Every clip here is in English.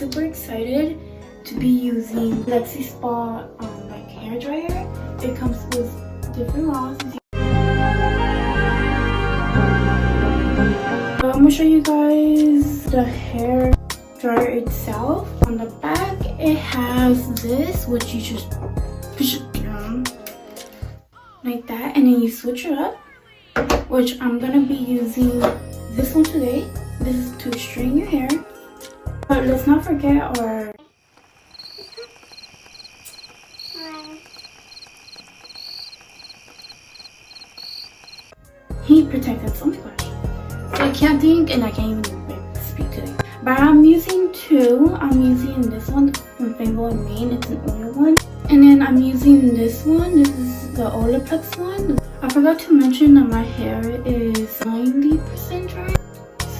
super excited to be using FlexiSpot like hair dryer. It comes with different rods. I'm gonna show you guys the hair dryer itself. On the back it has this, which you just push it down like that, and then you switch it up, which I'm gonna be using this one today. This is to straighten your hair, but let's not forget our heat protectant. Oh my gosh, so I can't think and I can't even speak today. But I'm using two. I'm using this one from Fable Mane. It's an oil one, and then I'm using this one. This is the Olaplex one. I forgot to mention that my hair is 90% dry.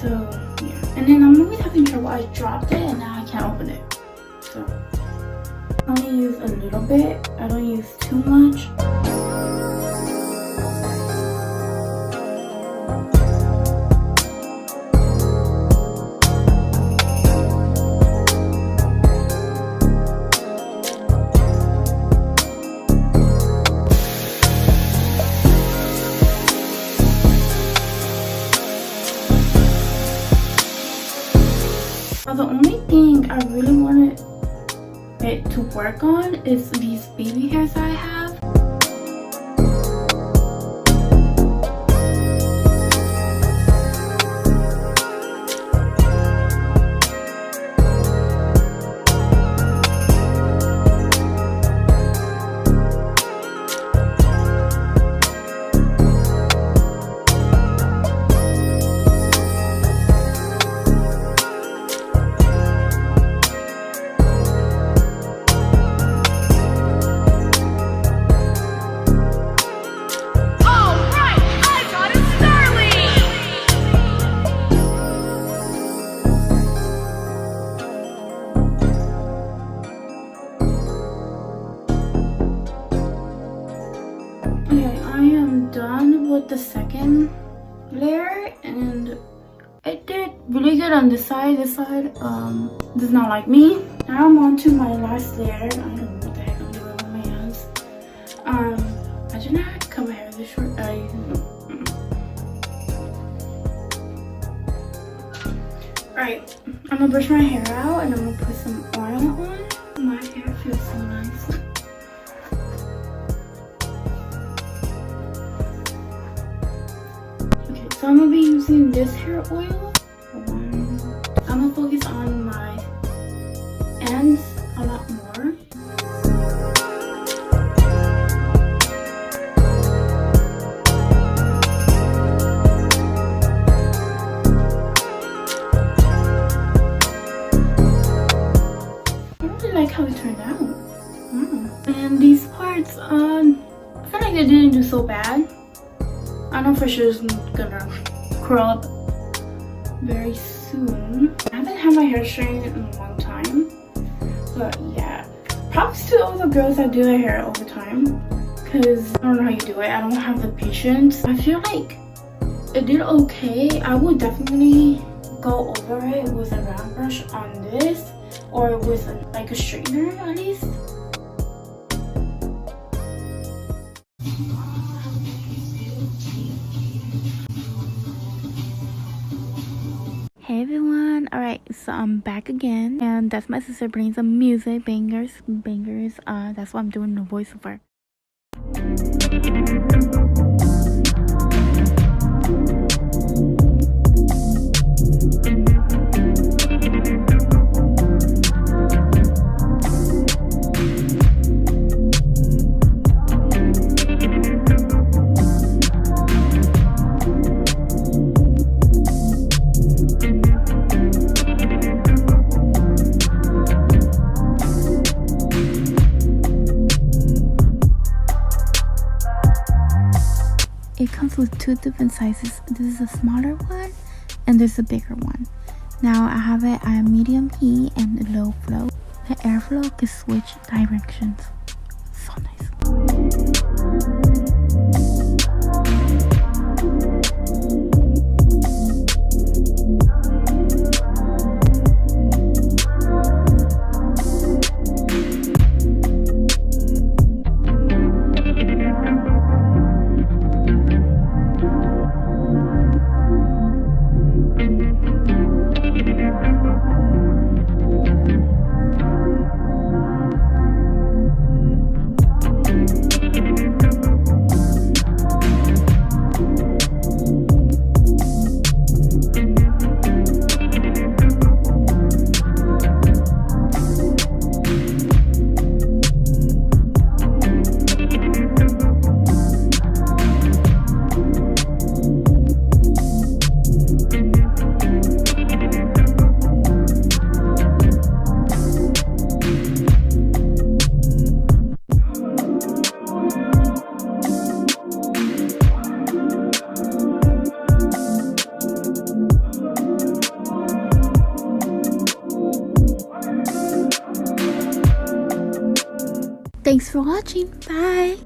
So yeah, and then I'm always having trouble. I dropped it and now I can't open it. So I only use a little bit. I don't use too much. The only thing I really wanted it to work on is these baby hairs I have. With the second layer, and it did really good on this side. This side does not like me. Now I'm on to my last layer. I don't know what the heck I'm doing with my hands. I do not cut my hair this short. Alright, I'm gonna brush my hair out and I'm gonna put some oil on. My hair feels so nice. So I'm gonna be using this hair oil. I'm gonna focus on my ends a lot more. I really like how it turned out. And these parts, I feel like they didn't do so bad. I know for sure it's gonna curl up very soon. I haven't had my hair straightened in a long time, but yeah, props to all the girls that do their hair all the time, because I don't know how you do it. I don't have the patience. I feel like it did okay. I would definitely go over it with a round brush on this, or with like a straightener at least. Hey everyone, alright, so I'm back again, and that's my sister bringing some music, bangers, that's why I'm doing the voiceover. It comes with two different sizes. This is a smaller one and there's a bigger one. Now I have it at medium heat and low flow. The airflow can switch directions. So nice. Thanks for watching. Bye!